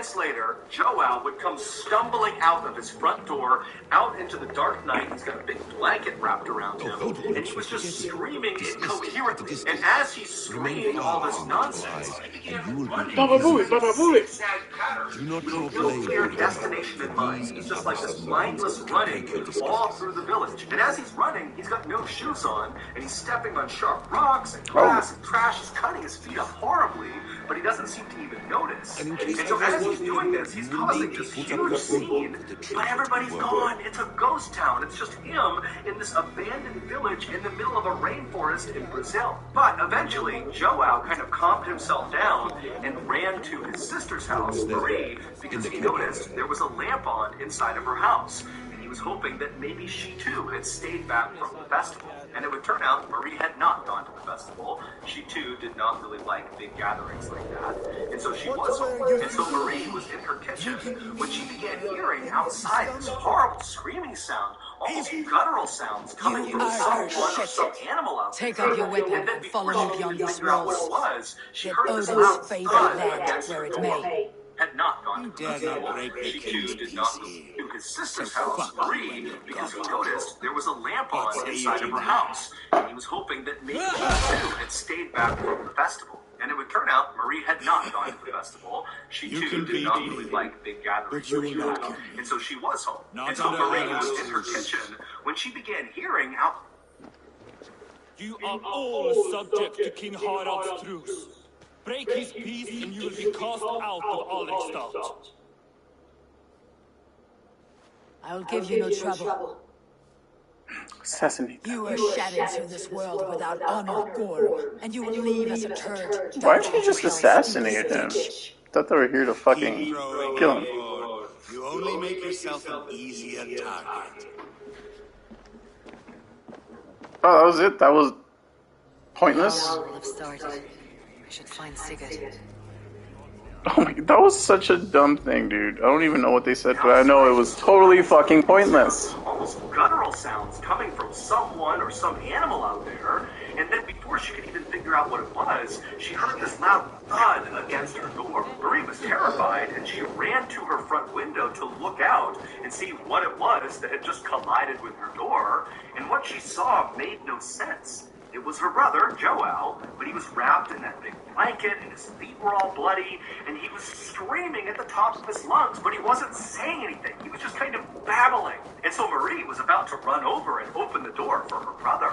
minutes later, Joao would come stumbling out of his front door, out into the dark night. He's got a big blanket wrapped around him, and he was just screaming incoherently. And as he screamed all this nonsense, he began running. Zigzag pattern, with no clear destination in mind. He's just like this mindless running all through the village. And as he's running, he's got no shoes on, and he's stepping on sharp rocks and grass and trash. He's cutting his feet up horribly, but he doesn't seem to even notice. And so as he's doing this, he's causing this huge scene, but everybody's gone. It's a ghost town. It's just him in this abandoned village in the middle of a rainforest in Brazil. But eventually, Joao kind of calmed himself down and ran to his sister's house, Marie, because he noticed there was a lamp on inside of her house. He was hoping that maybe she too had stayed back from the festival. And it would turn out Marie had not gone to the festival. She too did not really like big gatherings like that. And so she was home. And so Marie was in her kitchen when she began hearing outside this horrible screaming sound, almost guttural sounds coming from someone or some animal out there. Take up your weapon and follow me beyond these walls. She Let heard this Odin's loud favored thud land against where her it door. may. Had not gone to the festival. She too did not go to his sister's house, Marie, because he noticed there was a lamp on inside of her house. And he was hoping that maybe she too had stayed back from the festival. And it would turn out Marie had not gone to the festival. She too did not really like big gatherings like that. And so she was home. And so Marie was in her kitchen when she began hearing out. You are all subject to King Harald's truce. Break his peace and you will be cast out of Alrekstad. I'll give you no trouble. Assassinate. You are shadows through this world without honor, gore, and you will leave as a turd. Why didn't you just assassinate him? Thought they were here to fucking kill him. You only make yourself an easier target. Oh, that was it? That was pointless? Will have started. I should find Sigurd. Oh my, that was such a dumb thing, dude. I don't even know what they said, but I know it was totally fucking pointless. Almost guttural sounds coming from someone or some animal out there, and then before she could even figure out what it was, she heard this loud thud against her door. Marie was terrified, and she ran to her front window to look out and see what it was that had just collided with her door, and what she saw made no sense. It was her brother, Joao, but he was wrapped in that big blanket, and his feet were all bloody, and he was screaming at the top of his lungs, but he wasn't saying anything. He was just kind of babbling. And so Marie was about to run over and open the door for her brother.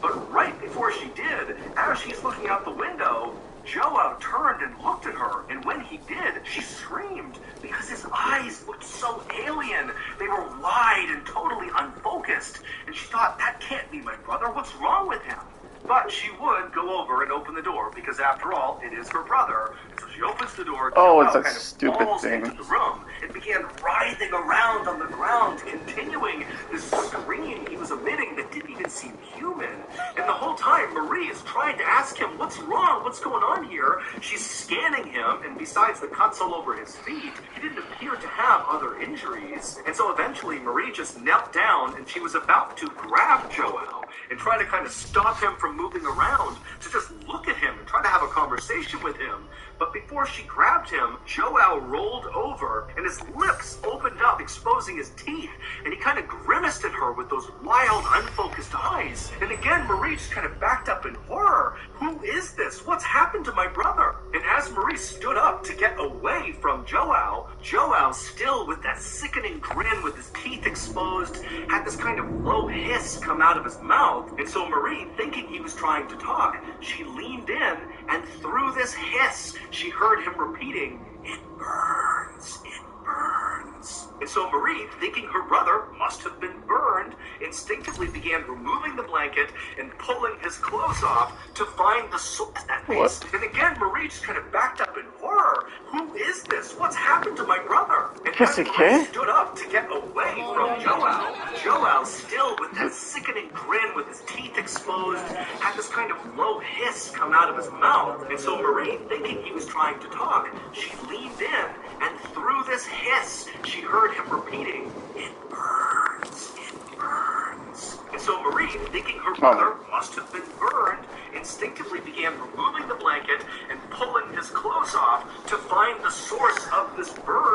But right before she did, as she's looking out the window, Joao turned and looked at her, and when he did, she screamed because his eyes looked so alien. They were wide and totally unfocused, and she thought, that can't be my brother. What's wrong with him? But she would go over and open the door because, after all, it is her brother. And so she opens the door. Oh, it's Joao a kind of stupid falls thing. into the room and began writhing around on the ground, continuing this scream he was emitting that didn't even seem human. And the whole time, Marie is trying to ask him, what's wrong? What's going on here? She's scanning him, and besides the cuts all over his feet, he didn't appear to have other injuries. And so eventually, Marie just knelt down, and she was about to grab Joao and try to kind of stop him from moving around, to just look at him and try to have a conversation with him. But before she grabbed him, Joao rolled over, and his lips opened up, exposing his teeth, and he kind of grimaced at her with those wild, unfocused eyes. And again, Marie just kind of backed up in horror. Who is this? What's happened to my brother? And as Marie stood up to get away from Joao, still with that sickening grin with his teeth exposed, had this kind of low hiss come out of his mouth. And so Marie, thinking he was trying to talk, she leaned in, and through this hiss, she heard him repeating, "It burns, it burns." And so Marie, thinking her brother must have been burned, instinctively began removing the blanket and pulling his clothes off to find the source of that hiss. And again, Marie just kind of backed up in horror. Who is this? What's happened to my brother? And as Marie stood up to get away from Joao, still with that sickening grin with his teeth exposed, had this kind of low hiss come out of his mouth. And so Marie, thinking he was trying to talk, she leaned in, and through this hiss, she heard him repeating, "It burns, it burns." And so Marie, thinking her brother must have been burned, instinctively began removing the blanket and pulling his clothes off to find the source of this burn.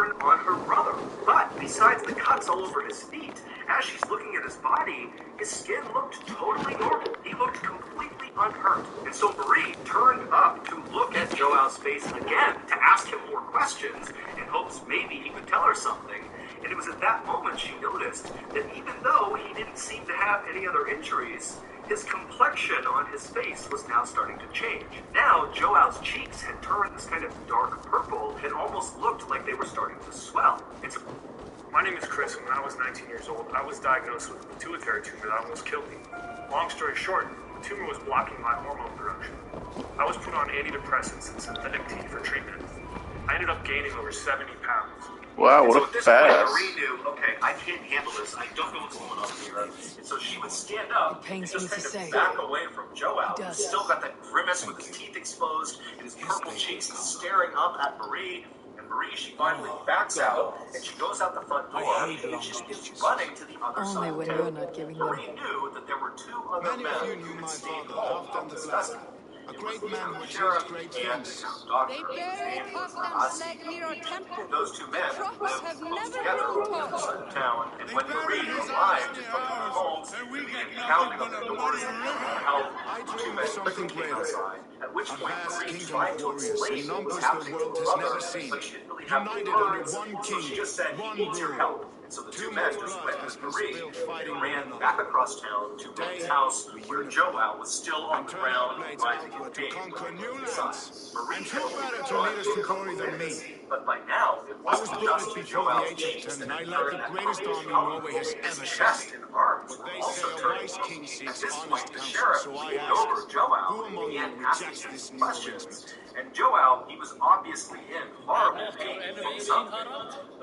her brother. But besides the cuts all over his feet, as she's looking at his body, his skin looked totally normal. He looked completely unhurt. And so Marie turned up to look at Joel's face again to ask him more questions in hopes maybe he would tell her something. And it was at that moment she noticed that even though he didn't seem to have any other injuries, his complexion on his face was now starting to change. Now, Joel's cheeks had turned this kind of dark purple and almost looked like they were starting to swell. My name is Chris, and when I was 19 years old, I was diagnosed with a pituitary tumor that almost killed me. Long story short, the tumor was blocking my hormone production. I was put on antidepressants and synthetic tea for treatment. I ended up gaining over 70 pounds. Wow, what a fast. Marie knew, okay, I can't handle this. I don't know what's going on here. And so she would stand up It pains and me just to kind of say. back away from Joel. It does. He's still got that grimace with his teeth exposed and his purple cheeks staring up at Marie. And Marie, she finally backs out and she goes out the front door and she begins running to the other Only side when of you're town. not giving them. Marie knew that there were two other Many men of you who knew had my stayed father, home half done the discussing. blessing. A It great was the man who sheriff achieved great and the things. town doctor. They His buried name was Halfdan's Rossi. leg near our temple. Those two men Crops lived have close never together grown on the other tall. side of town, and They when buried Marie his arrived ass from their homes, and we began get pounding nothing on but the a doors bloody and river. help. I The two dream men of something quickly came greater. outside, at which A point vast Marie kingdom tried of to warriors explain and what was numbers the happening to world her has brother, never seen. but she didn't really have the United under words, one so she king, just said, one he needs your rule. help. And so the Too two men much just blood went has with been Marie spilled and fighting ran one back another. across town to Today, Marie's house, we where unify Joel was still on and the turn ground, our blades rising in outward to pain. conquer new Besides, lands. Marie And had who only better to brought lead us to vehicle glory than me? fantasy, but by now it I was wasn't blooded just before the Joel's age of cheeks 10, that and I had led turned the that greatest purplish army color. Norway has His ever chest seen. and arms But were they also say a turning wise king purple. At seeks this honest point, the counsel, sheriff so I leaned ask, over Joel who and among began you asking rejects him this new questions. arrangement? And Joel, he was obviously in horrible pain from something.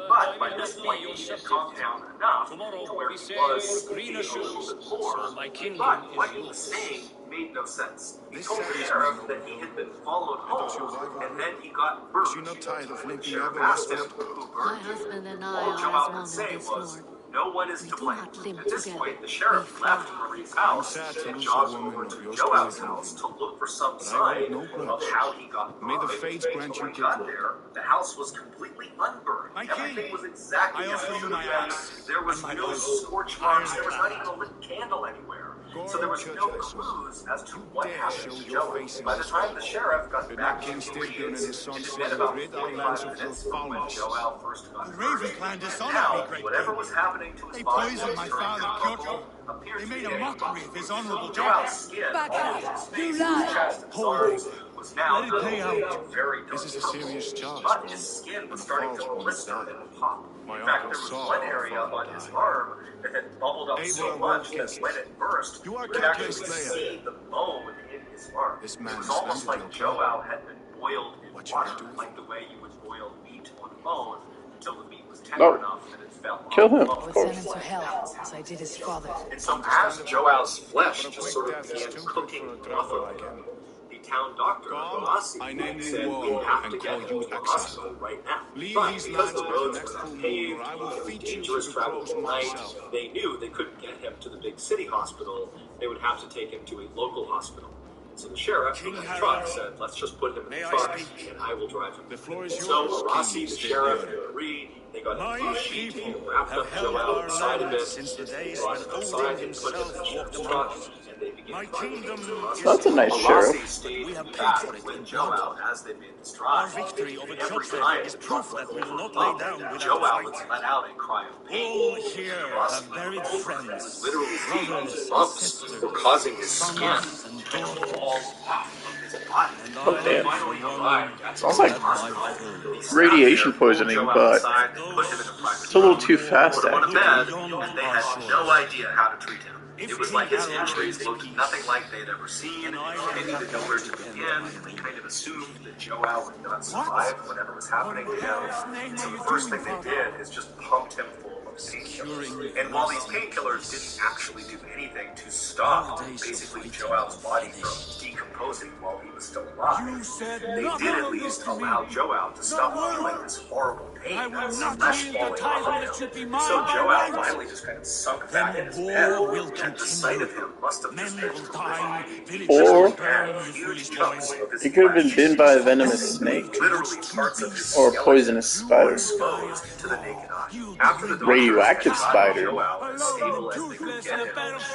But by this point, he had calmed down enough to where he was thinking a little bit more. But what he was saying made no sense. He told the sheriff that he had been followed home, and then he got burned. Is she not tired of When the limping sheriff ever asked him westward? who My burned you, husband and I all are Joel as could one say in this, was, Lord. no one is We to do blame. not limp At this together. point, the sheriff We left fly. Marie's I'm house sad to and lose a jogged woman over of to your Joel's spirit house moving. to look for some But I hold sign no of grudge. how he got May the robbed. fates grant you When he good got luck. there, the house was completely unburned. My Everything king, was exactly I as offer it you should my have been. axe There was and my no bow. scorch marks. There was not Ironclad. even a lit candle anywhere. Go So there was church, no I saw. clues as to You what dare happened show to your Joel. face in By the this time hall. the sheriff got Did back not to King the Styrbjörn and his son it had say, been about "Rid our 45 lands of minutes your from when foulness"? Joel first got The hurt. Raven clan And dishonored now, me, great whatever king. was happening to his They body poisoned my during father, the Kyoto. struggle appeared They to made be a mockery of his honorable Joel's death. skin, Back all up. over his You face, lie. his chest, and his Hold arms, it. was now Let it play turned out. very dark This is a purple. serious charge, But Colonel, his skin was and starting falls to when you blister die. and pop. My In fact, uncle there was saw one our area father on his die. arm that had bubbled up Abel so and much Wolf that kissed. when it burst, You are you could King actually Slayer. see the bone in his arm. This It man was is almost slandered like your Joel had been boiled in What shall I water, do with like him? the way you would boil meat on a bone until the meat was tender No. enough that it fell Kill off the him, bone. of Or course. send him to hell, as I did his father. And so as Joel's flesh But a just quick sort of death is began too quick cooking for a off traveler of like him, him. the town doctor, Gone, Rossi, I name you said, war we have and to call get you him to the exile. hospital right now. Leave But these because lands the by the roads next were full not moon, paved, or I will it was feed you dangerous to the travel crows at night, myself. they knew they couldn't get him to the big city hospital. They would have to take him to a local hospital. So the sheriff King in the Harald, truck said, let's just put him in may the I truck speak? and I will drive him. The floor is So yours, Rossi, King the sheriff, Styrbjörn. and Marie, they got My a sheet people and wrapped up have held Joel our inside of land it. since the They days brought when him Odin outside and put him in himself the sheriff's walked truck, among us. and they began My driving him kingdom to the is hospital. That's a nice Rossi sheriff. stayed We have in the paid back for it with in Joel blood. as they made this Our drive. victory over And every Kjotve time is the proof truck that went we'll not over lay down a bump, without a Joel would fight. let out a cry of pain. All here Rossi have buried over friends, and literally brothers these and bumps sisters, were causing his skin sons and to daughters. fall off of his body. And Oh, I, damn. Finally for one, arrived at the Sounds like hospital. my He sat radiation there, pulled poisoning, Joel but aside, put him in a private it's a little room, too fast, put him on a actually. bed, and they had no idea how to treat him. It was like his injuries looked nothing like they'd ever seen. They didn't even know where to begin. They kind of assumed that Joel would not survive whatever was happening to him. So the first thing they did is just pumped him full of painkillers. And while these painkillers didn't actually do anything to stop basically Joel's body from decomposing while he was still alive, they did at least allow Joel to stop feeling this horrible pain. pain I will as not flesh yield the falling title off that should be him. mine So by Joao right. finally just kind of sunk Then back in his war bed, will and the sight of him must have just Men been will horrific. die, He villages literally will Or burn, had you huge foolish chunks boy. of his he could have been flesh, bitten by a venomous snake literally parts of his or a skeleton poisonous spider. exposed to the naked eye. After the doctors Radioactive had gotten spider. Joao as stable as they could get him,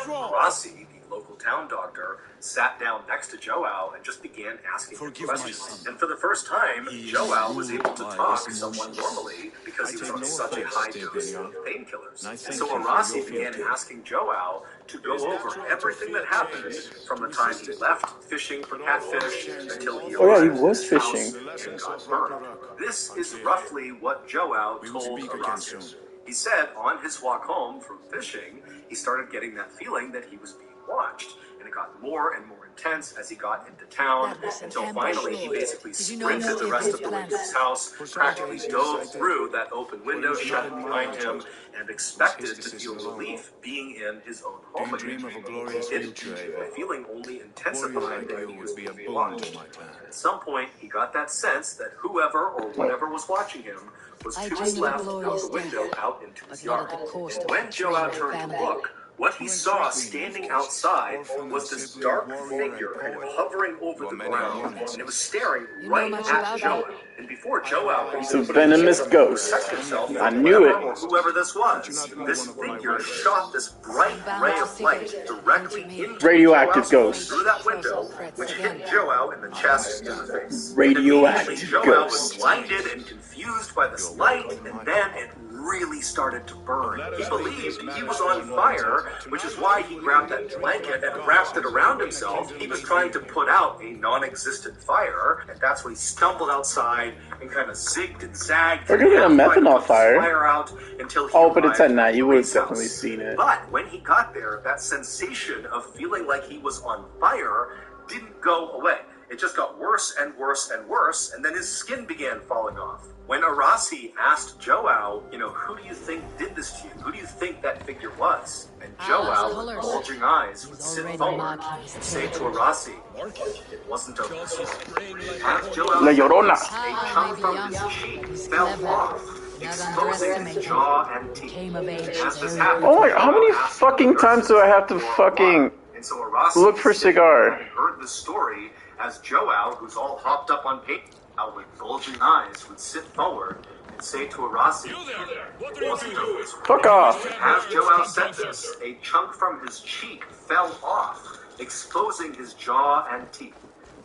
Rossi, the local town doctor, sat down next to Joao and just began asking him Forgive my questions. son. And for the first time, He is Joao was able to ruled by talk his somewhat emotions. normally because I he was take on no such a offense, high Dave dose Benioff. of painkillers. And I And thank so you for Rossi your began fealty. asking Joao to go over everything that happened from the time he left fishing for catfish until he Oh yeah, he arrived was at his house fishing. and got burned. This is roughly what Joao We will told speak again Rossi. soon. He said on his walk home from fishing, he started getting that feeling that he was being watched. And it got more and more intense as he got into town, That was an until ambush, finally he Lord. basically Did you know sprinted most the of rest his of the way to plans? his house, For some practically days he dove decided through that open window was shut not in my behind him, budget. and expected his to feel decision alone. relief being in his own Do home you again. dream of a glorious He didn't. future, The Ava? feeling only Warrior intensified like when you he was would be a being boon watched. to my clan. At some point, he got that sense that whoever or whatever was watching him was I to dream his of a left out glorious the window death, out into but his not yard. at the cost And of when betraying Joao my turned to family. look, what he went saw tracking, standing of course. outside Orphan was and this sibling, dark warrior figure and kind of poet. hovering over You are the many ground, monuments. and it was staring You know right much at about Joao. that? And before Joao could It's even a put venomous hands up ghost. to protect himself I from knew whoever it. or whoever this was, Could you not be this one of my figure riders? shot this bright I'm bound ray to of stick light it directly into me. into Radioactive Joao's ghost. through that Shows window, our threats which again. hit Joao in the chest and the face. Radioactive And immediately Joao was ghost. blinded and confused by this light, and then it really started to burn. He believed he was on fire, which is why he grabbed that blanket and wrapped it around himself. He was trying to put out a non-existent fire, and that's when he stumbled outside and kind of zigged and zagged. There could have been a trying to methanol put the fire. out until he Oh, but it's at arrived night. You would have Marie's definitely house. seen it. But when he got there, that sensation of feeling like he was on fire didn't go away. It just got worse and worse and worse, and then his skin began falling off. When Arasi asked Joao, who do you think did this to you? Who do you think that figure was? And Joao, with colors. bulging eyes, would He's sit already forward marking his and say to territory. Arasi, it wasn't over. Because he's praying like As a Joao La said Llorona. this, a chunk from his cheek fell off, exposing his jaw and teeth. Came of age As this very happened, Oh my, how many Joao asked fucking the times do I have to nurses fucking and so Arasi look for sitting cigar? there and heard the story as Joao, who's all hopped up on paper, with bulging eyes, would sit forward and say to Arasi, You there! What it are wasn't you over. doing? Fuck off. As Joao said this, a chunk from his cheek fell off, exposing his jaw and teeth.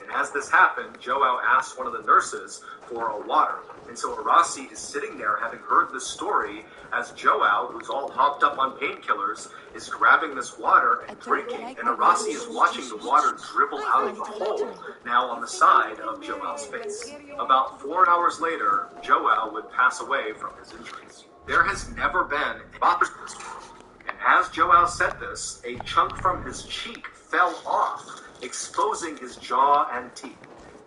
And as this happened, Joao asked one of the nurses for a water. And so Arasi is sitting there having heard this story as Joao, who's all hopped up on painkillers, is grabbing this water and drinking. And Arasi is watching the water dribble out of the hole, now on the side of Joao's face. About 4 hours later, Joao would pass away from his injuries. There has never been and as Joao said this, a chunk from his cheek fell off, exposing his jaw and teeth.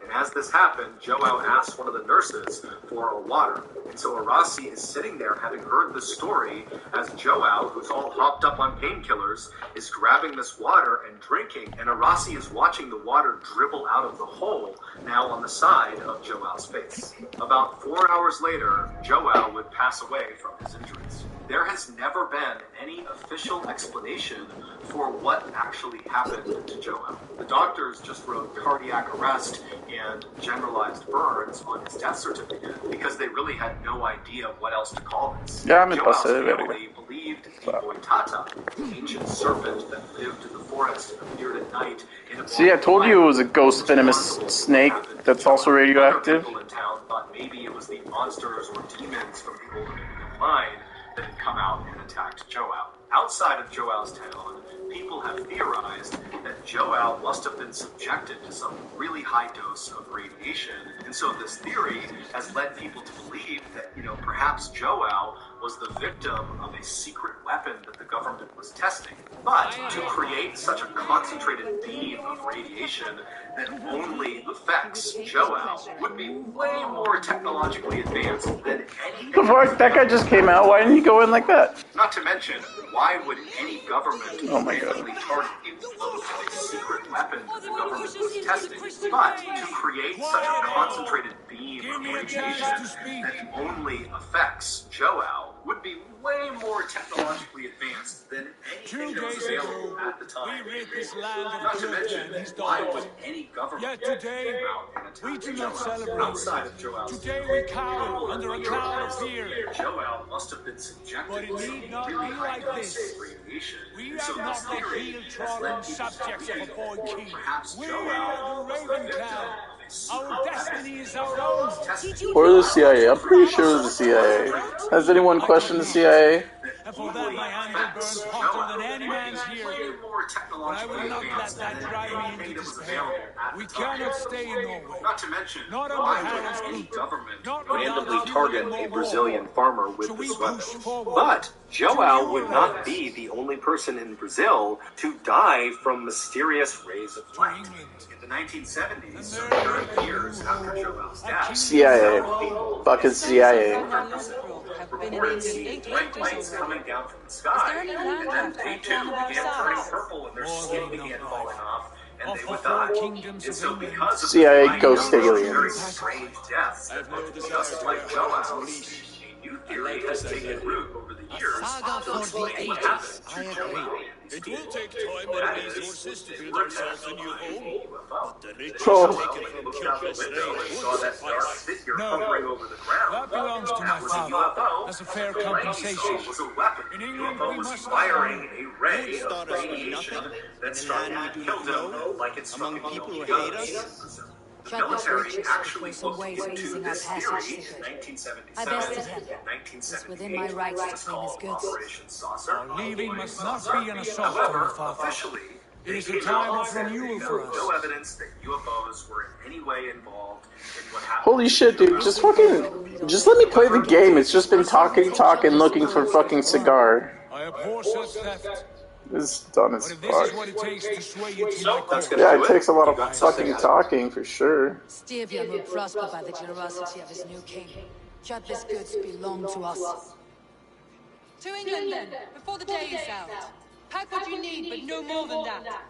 And as this happened, Joao asked one of the nurses for a water. And so Arasi is sitting there having heard the story as Joao, who's all hopped up on painkillers, is grabbing this water and drinking. And Arasi is watching the water dribble out of the hole, now on the side of Joao's face. About 4 hours later, Joao would pass away from his injuries. There has never been any official explanation for what actually happened to Joao. The doctors just wrote cardiac arrest and generalized burns on his death certificate because they really had no idea what else to call this. Yeah, me Joao's pasé de verga. family believed the Boitata, the ancient serpent that lived in the forest and appeared at night in a See, I told you it was a ghost venomous snake that's also radioactive. Other people in town thought maybe it was the monsters or demons from the old Dominion line that had come out and attacked Joao. Outside of Joao's town, people have theorized that Joao must have been subjected to some really high dose of radiation. And so this theory has led people to believe that, perhaps Joao was the victim of a secret weapon that the government was testing. But to create such a concentrated beam of radiation that only affects Joao would be way more technologically advanced than any The fuck? That guy just came out. Why didn't he go in like that? Not to mention, why would any government Oh my God. randomly target you with a secret weapon that the government was testing? But to create such a concentrated beam Give me a radiation chance to speak. that only affects Joao would be way more technologically advanced than anything 2 that was days available ago, at the time. we rid this land of Not to Kilda mention, and his why dogs. would any government Yet today, come out and we attack do not Joao celebrate. outside of Joao's Today we cower under a cloud of fear. Joao must have been subjected But it to some need not really be like high-dose this. radiation. We And are so not this the theory heel-trodden has led people to subjects of a believe, boy or king. perhaps We Joao are the was the Raven victim Clan. of a Our destiny is our own. Or the CIA. I'm pretty sure it was the CIA. Has anyone questioned the CIA? And for that my anger burns hotter than any man's here. But I will not let that drive me into despair. We cannot stay in Norway. Not to mention, Not why under would Harald's any group. government Not randomly without target fuel a and Brazilian war. farmer with So we this push weapon? forward. But Joao To would newer not lands. be the only person in Brazil to die from mysterious rays of light. England. In the 1970s, And some there 30 will years be after war. Joao's A death, CIA. people Fucking CIA. Have been in reported England seeing 8 bright winters lights already. coming down from the sky, there any and then landcraft they like too one of our began turning size? purple and their More skin than began enough falling off, and Of they the would 4 die. kingdoms And of so England, because of CIA the ghost very aliens. strange deaths that no looked desire just to like wear Harald's Joao's, leash. a new theory has taken root over the years saga to for explain the what ages. happened I to agree. Joao and his It will people. take time That and is, resources to they build were ourselves a attacked new by home. a UFO. The riches Oh. taken They from looked out the Kilda's window and reign saw would that dark suffice. figure No. hovering over the ground. That belongs to That my was a father. UFO. As a fair And he compensation. saw was a weapon. In The England, UFO we was must firing not a ray Would of start us from radiation nothing, that in a struck land and we do killed not him know, like it struck among a people who million hate us. guns. The Shut this military bridge actually before some looked waves into easing our this passage theory in secret. 1977 I bested him. and It's within my 1978. rights to It was claim his called goods. Operation Saucer. Our leaving must not Saucer. be an assault on However, your father. officially, It is they a came time out of and said renewal they for found us. no evidence that UFOs were in any way involved in what happened. Holy shit, dude. Just fucking. Just let me play the game. It's just been talking, looking for fucking cigar. I abhor such theft. This is done But as if this fuck. is what it takes to sway you to my That's cause, gonna Yeah, do it takes a lot of You got something fucking out of it. talking for sure. Styrbjörn will prosper by the generosity of his new king. Kjotve's goods belong to us. To England then, before the day is out. Pack what you need, but no more than that.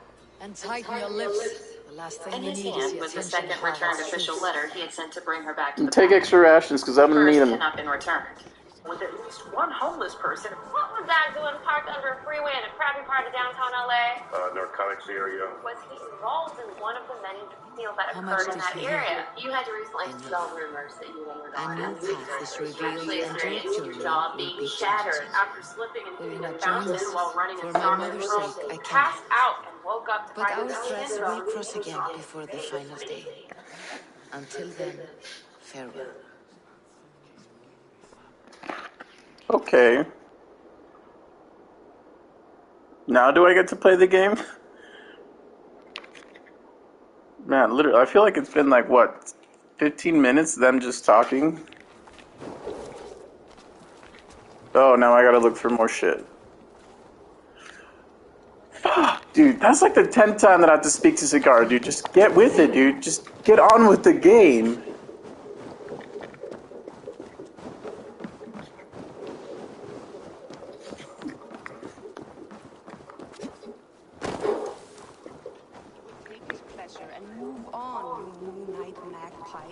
And tighten your lips. The last thing In we his need is hand the was the attention second of returned Harald's official troops. letter he had sent to bring her back to And the take palace. extra rations, because I'm gonna First need had them. not been returned. With at least one homeless person. What was that doing parked under a freeway in a crappy part of downtown LA? Narcotics area. Was he involved in one of the many deals that How much occurred in did that she area? have? You had to recently dispel rumors that you and your A daughter new path is revealed actually and experienced your your journey jaw will being be shattered changed. after slipping Will you into a not join fountain us? while running For in my Starman mother's Road. sake, I Passed cannot. out and woke up to But find our his threads hand will cross again before the final day. Until then, farewell. Okay. Now do I get to play the game? Man, literally, I feel like it's been like, what, 15 minutes, them just talking? Oh, now I gotta look for more shit. Fuck, dude, that's like the 10th time that I have to speak to Cigar, dude. Just get with it, dude. Just get on with the game. Pleasure and move on, you moonlight magpie,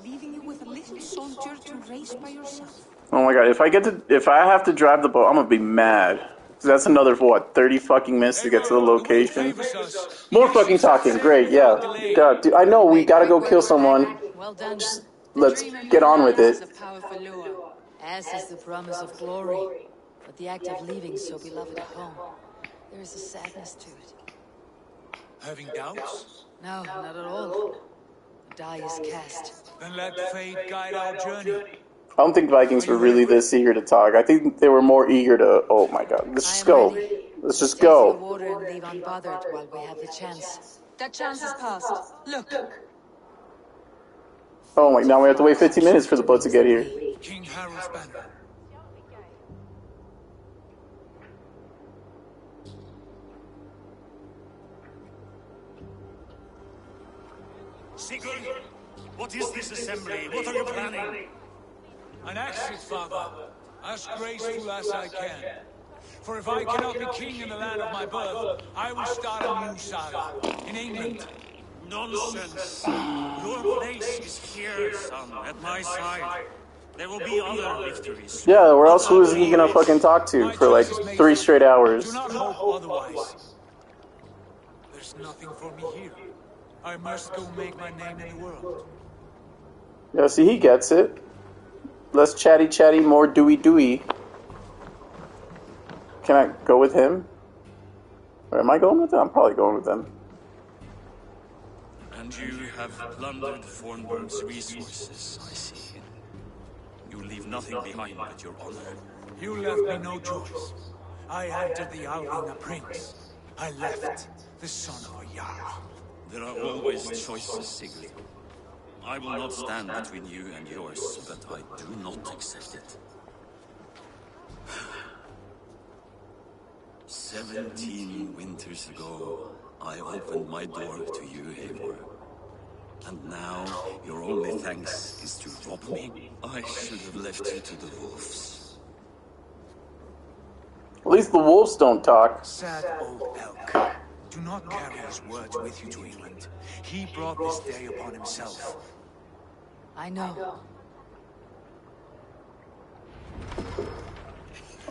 leaving you with a little soldier to race by yourself. Oh my god, if I have to drive the boat, I'm gonna be mad. 'Cause that's another, what, 30 fucking minutes to get to the location? More fucking talking, great, yeah. God, dude, I know we gotta go kill someone. Well done. Just, The let's dream of get on with romance it. is a powerful lure, as is the promise of glory. But the act of leaving so beloved home, there is a sadness to it. having doubts? No, not at all. The die is cast. Then let fate guide our journey. I don't think Vikings were really this eager to talk. I think they were more eager to, oh my god, let's just go. Let's just Take your go. water and leave unbothered while we have the chance. That chance is past. Look. Oh my, now we have to wait 15 minutes for the boat to get here. King Harald's banner. Sigurd, what is this assembly? What are you planning? An exit, father, as graceful as I can. For if I cannot be king in the land of my birth, I will start a new saga in England. Nonsense. Your place is here, son, at my side. There will be other victories. Yeah, where else was he gonna fucking talk to for like 3 straight hours? Do not hope otherwise. There's nothing for me here. I must go make my name in the world. Yeah, see, he gets it. Less chatty, more dewy. Can I go with him? Or am I going with them? I'm probably going with them. And you have plundered Thornburg's resources, I see. You leave nothing behind but your honor. You left me no choice. I entered the Alving a prince. I left the son of a Jarl. There are always choices, Sigurd. I will not stand between you and yours, but I do not accept it. 17 winters ago, I opened my door to you, Eivor. And now, your only thanks is to rob me? I should have left you to the wolves. At least the wolves don't talk. Sad old elk. Do not carry his words with you to England. He brought this day upon himself. I know.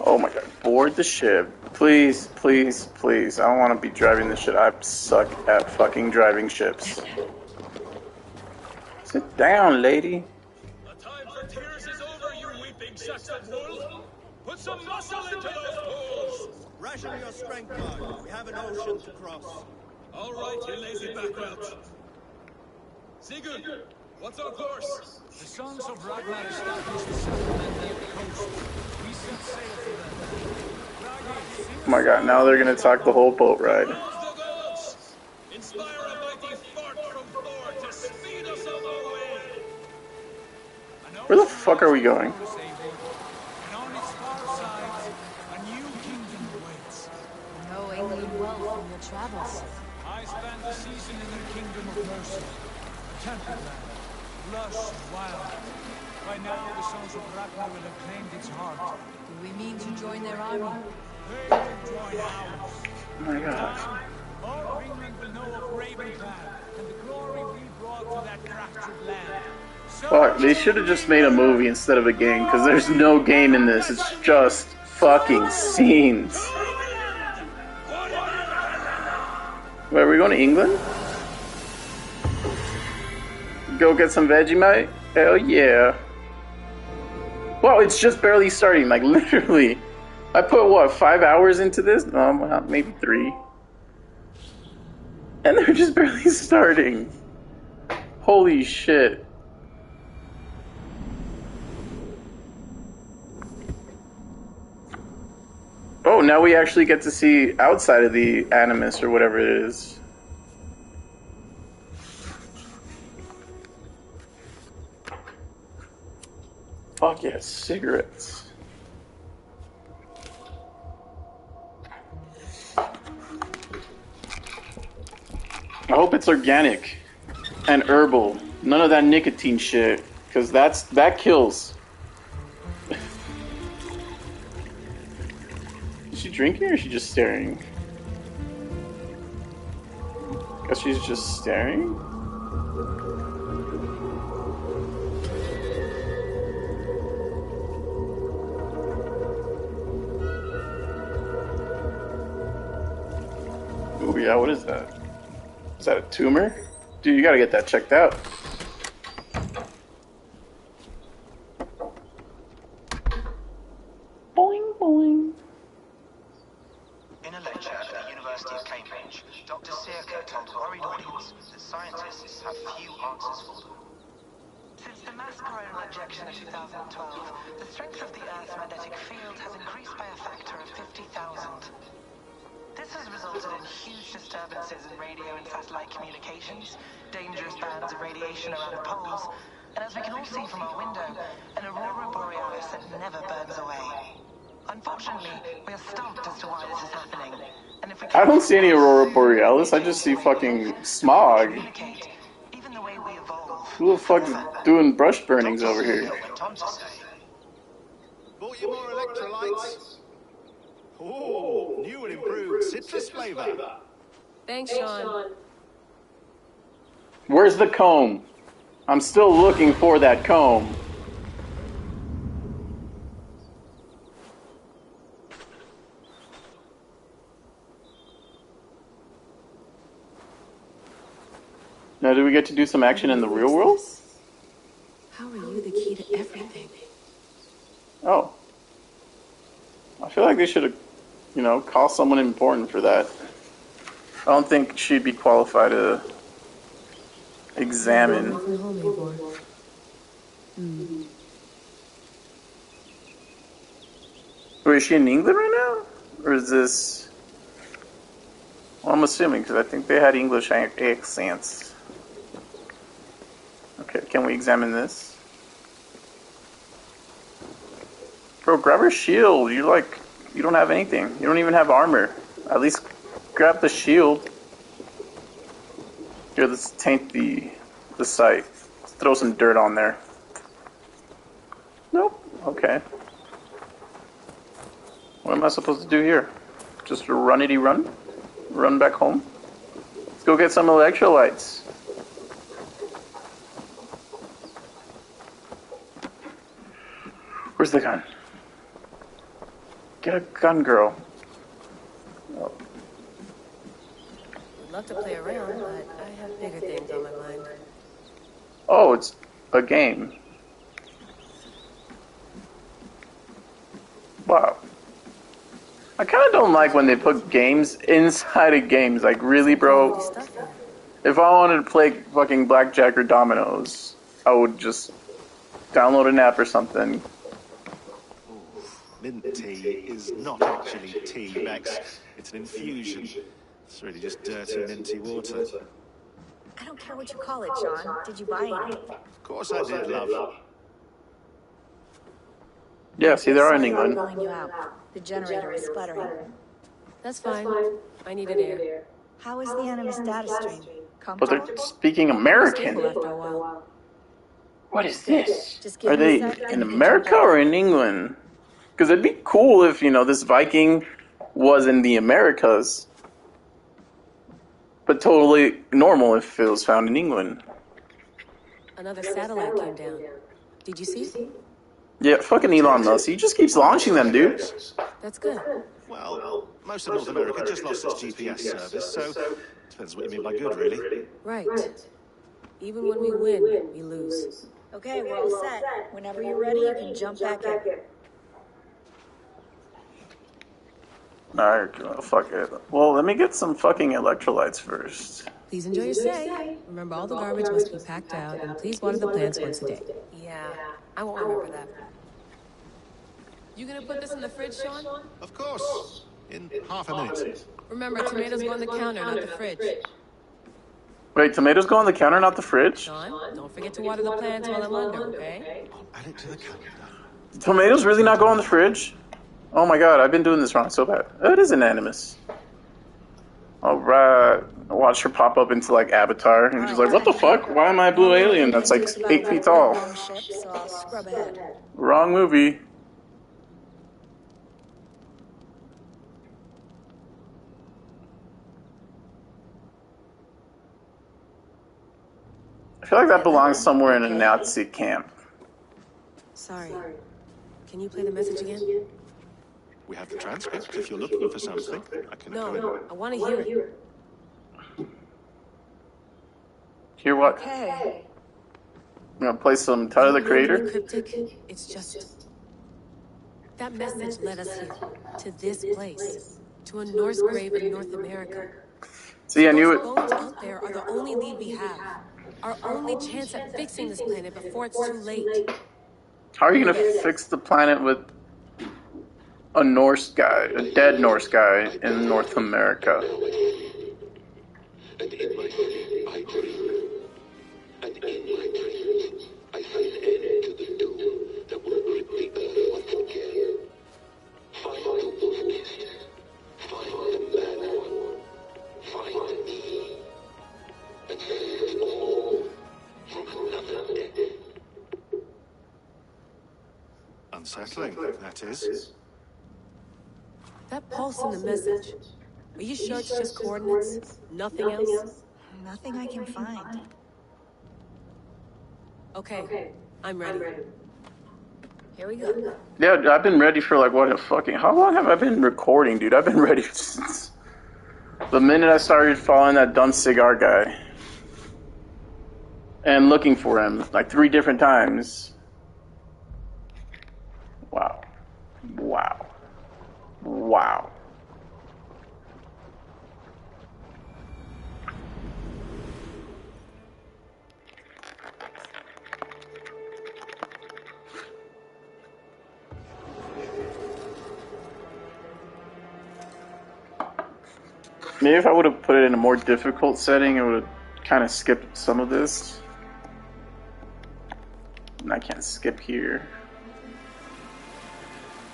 Oh my god, board the ship. Please. I don't want to be driving this shit. I suck at fucking driving ships. Sit down, lady. The time for tears is over, you weeping sacks of wool. Put some muscle into those bulls. Ration your strength, Mark. We have an ocean to cross. All right, you lazy backrout. Sigurd, what's our course? The sons of Ragnar established a settlement near the coast. We set sail for them. Oh my god, now they're gonna talk the whole boat ride. Inspire a mighty fart from Thor to speed us on our way. Where the fuck are we going? And on its far side, a new kingdom awaits. You know England well from your travels. I spent the season in the kingdom of Mercia, a temperate land, lush and wild. By now, the sons of Ragnar will have claimed its heart. Do we mean to join their army? They will join ours. Oh my god. All of England will know of Ravenclan and the glory we brought to that fractured land. Fuck, they should have just made a movie instead of a game, because there's no game in this, it's just fucking scenes. Wait, are we going to England? Go get some Vegemite? Hell yeah. Wow, it's just barely starting, like literally. I put, what, 5 hours into this? No, maybe 3. And they're just barely starting. Holy shit. Oh, now we actually get to see outside of the Animus or whatever it is. Fuck yeah, cigarettes. I hope it's organic and herbal. None of that nicotine shit, because that kills. Is she drinking or is she just staring? Guess she's just staring? Oh yeah, what is that? Is that a tumor? Dude, you gotta get that checked out. Boing, boing. In a lecture at the University of Cambridge, Dr. Sirka told a worried audience that scientists have few answers for them. Since the mass coronal injection of 2012, the strength of the Earth's magnetic field has increased by a factor of 50,000. This has resulted in huge disturbances in radio and satellite communications, dangerous bands of radiation around the poles, and as we can all see from our window, an aurora borealis that never burns away. Unfortunately, we are stumped as to why this is happening. And if we I don't see any aurora borealis, I just see fucking smog. even the way we evolve. Who the fuck is doing brush burnings over here? Bought you more electrolytes? Oh, new and improved citrus flavor. Thanks, Sean. Where's the comb? I'm still looking for that comb. Now, do we get to do some action in the real world? How are you the key to everything? Oh. I feel like they should have, you know, called someone important for that. I don't think she'd be qualified to examine. Wait, is she in England right now? Or is this... Well, I'm assuming, because I think they had English accents. Okay, can we examine this? Bro, grab her shield. You don't have anything. You don't even have armor. At least grab the shield. Here, let's taint the site. Let's throw some dirt on there. Nope. Okay. What am I supposed to do here? Just runnity run? Run back home? Let's go get some electrolytes. Where's the gun? Get a gun, girl. Oh. I'd love to play around, but I have bigger things on my mind. Oh, it's a game. Wow. I kind of don't like when they put games inside of games. Like, really, bro? If I wanted to play fucking blackjack or dominoes, I would just download an app or something. Mint tea is not actually tea, Bex. It's an infusion. It's really just dirty, minty water. I don't care what you call it, Sean. Did you buy any? Of course I did, love. Yeah, see, they're in Sorry England. for calling you out. The generator is sputtering. That's fine. I needed air. How is the Animus data stream? But they're speaking American. After a while. What is this? Just give Are me a they sec and in you can America jump or in England? Because it'd be cool if, you know, this Viking was in the Americas. But totally normal if it was found in England. Another satellite came down. Did you see? Yeah, fucking Elon Musk. He just keeps launching them, dude. That's good. Well, most of North America just lost its GPS service, so depends what you mean by good, really. Right. Even when we win, we lose. Okay, we're all set. Whenever you're ready, you can jump back in. Alright, well, fuck it. Well, let me get some fucking electrolytes first. Please enjoy your stay. Remember, all the garbage must be packed out, and please water the plants once a day. Yeah, I won't remember that. You gonna put this in the fridge, Sean? Of course. In half a minute. Remember, tomatoes go on the counter, not the fridge. Wait, tomatoes go on the counter, not the fridge? Sean, don't forget to water the plants while I'm under, okay? I'll add it to the calendar. Tomatoes really not go on the fridge? Oh my god, I've been doing this wrong so bad. Oh, it is an Animus. Alright. I watched her pop up into like Avatar, and she's like, what the fuck? Why am I a blue alien that's like 8 feet tall? So I'll scrub ahead. Wrong movie. I feel like that belongs somewhere in a Nazi camp. Sorry. Can you play the message again? We have the transcript. If you're looking for something, I can go in. No, I want to hear it. Hear what? Okay. I'm gonna play some Tyler the Creator. Cryptic. It's just that message led us here, to this place, to a Norse grave in North America. See, I knew it. Those bones out there are the only lead we have. Our only chance at fixing this planet before it's too late. How are you gonna fix the planet with a Norse guy, a dead Norse guy in North America? And in my dream, I dream. And in my dreams, I find end to the doom that will grip the earth once again. Find the wolf nest. Find the mad one. Find me. And save us all from another death. Unsettling, that is. That pulse in the message. Are you sure it's just coordinates? Nothing else? Nothing I can find. Okay, I'm ready. Here we go. Yeah, I've been ready for like what a fucking... How long have I been recording, dude? I've been ready since the minute I started following that dumb cigar guy. And looking for him like 3 different times. Wow. Wow. Wow. Maybe if I would have put it in a more difficult setting, it would have kind of skipped some of this. And I can't skip here.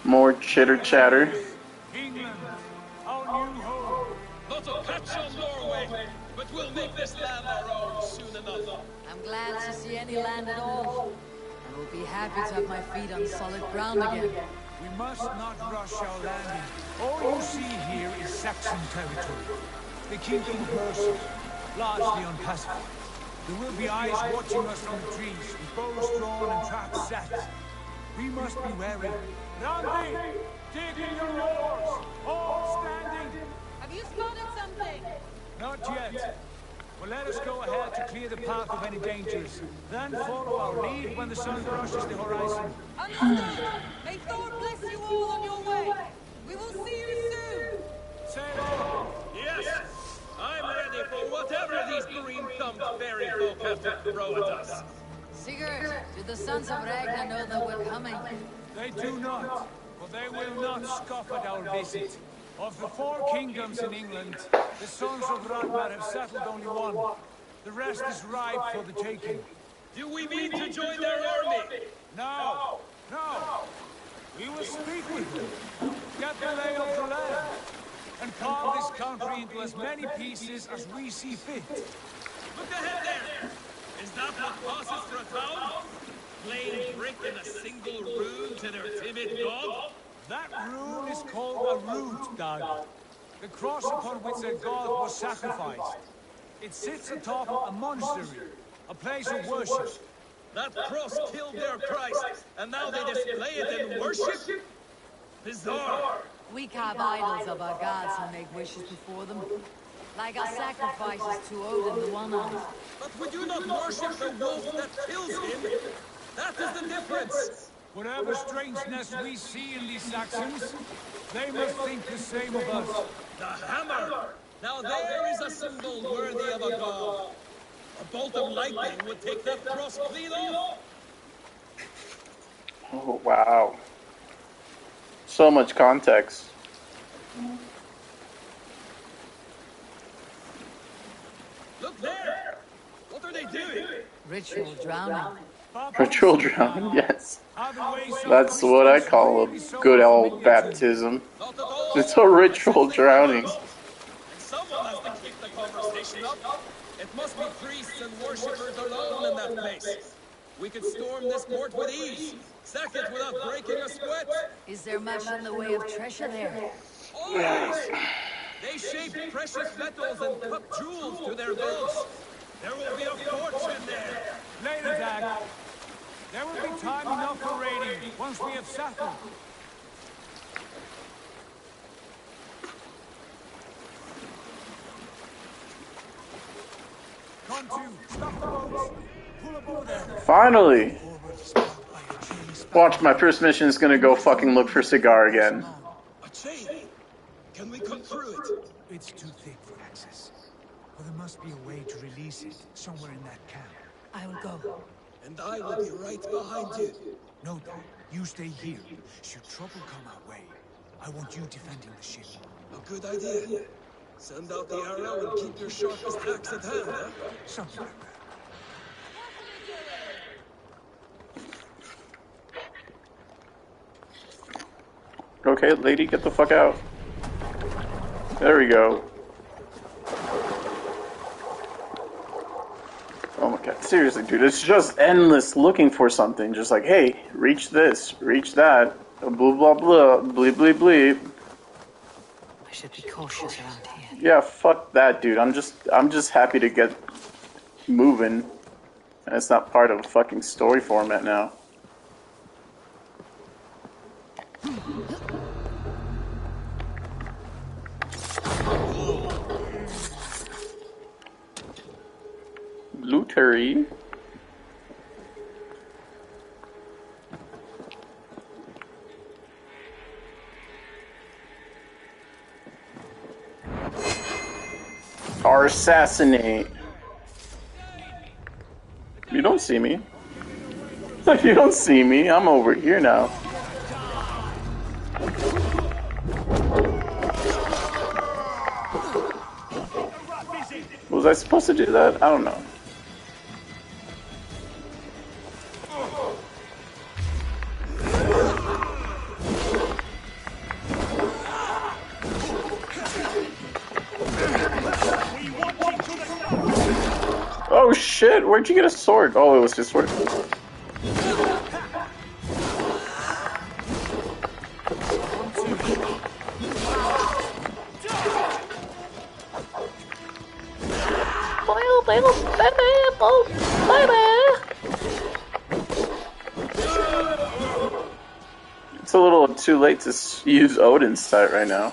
More chitter chatter. England, our new home. Not a patch on Norway, but we'll make this land our own soon enough. I'm glad to see any land at all. I will be happy to have my feet on solid ground again. We must not rush our landing. All you see here is Saxon territory. The kingdom of Mercia, largely unpacified. There will be eyes watching us from the trees, with bows drawn and traps set. We must be wary. Randy, dig in your oars! All standing! Have you spotted something? Not yet. Well, let us go ahead to clear the path of any dangers. Then follow our lead when the sun brushes the horizon. Understood! May Thor bless you all on your way! We will see you soon! Sail on! Yes! I'm ready for whatever these green-thumbed fairy folk have to throw at us. Sigurd, do the sons of Ragnar know that we're coming? They do not, but they will not scoff at our visit. Of the 4 kingdoms in England, the sons of Ragnar have settled only one. The rest is ripe for the taking. Do we mean to join their army? No, no. We will speak with them, get the lay of the land, and carve this country into as many pieces as we see fit. Look ahead there! Is that what passes for a town? Plain brick and a single rune to their timid god? That rune is called a root, Doug. The cross upon which their god was sacrificed. It sits atop a monastery, a place of worship. That cross killed their Christ, and now they display it in worship? Bizarre. We carve idols of our gods and make wishes before them. Like our sacrifices to Odin, the One-Eyed. But we do not worship the wolf that kills him. That is the difference. Whatever strangeness we see in these Saxons, they must think the same of us. The hammer! Now there is a symbol worthy of a god. A bolt of lightning would take that cross clean off. Oh, wow. So much context. Look there! What are they doing? Ritual drowning. Ritual drowning, yes. That's what I call a good old baptism. It's a ritual drowning. Someone has to keep the conversation up. It must be priests and worshippers alone in that place. We could storm this port with ease, sack it without breaking a sweat. Is there much in the way of treasure there? Always! They shape precious metals and cut jewels to their gods. There will be a fortune there. Later, Dag. There will be time enough for raiding once we have settled. Come to, stop the boats. Pull aboard there. Finally! Watch, my first mission is gonna go fucking look for Cigar again. A chain. Can we cut through it? It's too thick for access. But there must be a way to release it somewhere in that camp. I will go. And I will be right behind you. No, Dad. You stay here. Should trouble come our way, I want you defending the ship. A good idea. Send out the arrow and keep your sharpest axe at hand, huh? Something like that. Okay, lady, get the fuck out. There we go. Oh my god, seriously, dude, it's just endless looking for something. Just like, hey, reach this, reach that, blah blah blah, bleep bleep bleep. I should be cautious around here. Yeah, fuck that, dude. I'm just happy to get moving And it's not part of a fucking story format now. Lootery. Or assassinate. You don't see me. You don't see me. I'm over here now. Was I supposed to do that? I don't know. Oh shit, where'd you get a sword? Oh, it was just sword. It's a little too late to use Odin's sight right now.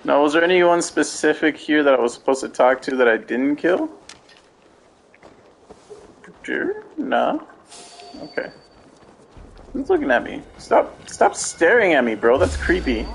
Now, was there anyone specific here that I was supposed to talk to that I didn't kill? Sure? No? Okay. Who's looking at me? Stop staring at me, bro. That's creepy.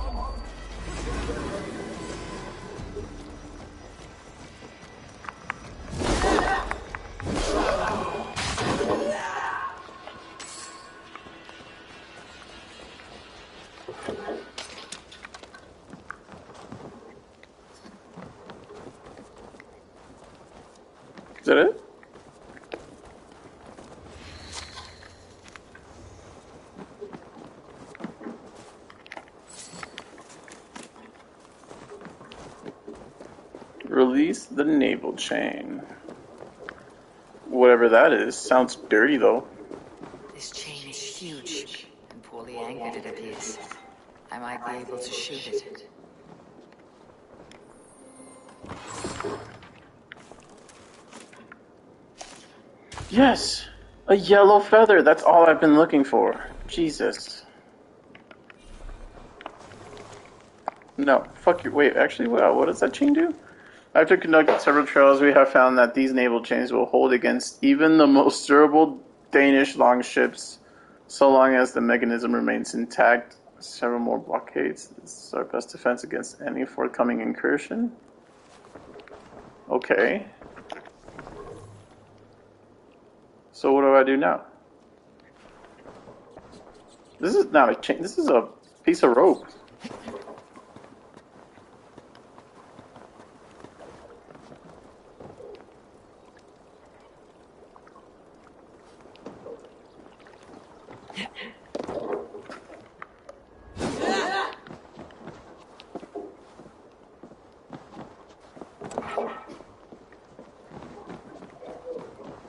Is that it? Release the navel chain. Whatever that is. Sounds dirty, though. This chain is huge and poorly anchored, it appears. I might be able to shoot it. Yes! A yellow feather! That's all I've been looking for. Jesus. No. Fuck you. Wait, actually, wow, what does that chain do? After conducting several trials, we have found that these naval chains will hold against even the most durable Danish longships, so long as the mechanism remains intact. Several more blockades. This is our best defense against any forthcoming incursion. Okay. So what do I do now? This is not a chain. This is a piece of rope.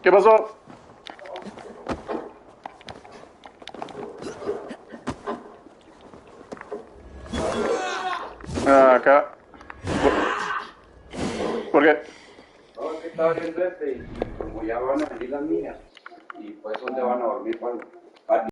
¿Qué pasó? Acá. ¿Por qué? No, es que estaba viendo y como ya van a venir las mías, y pues donde van a dormir, bueno.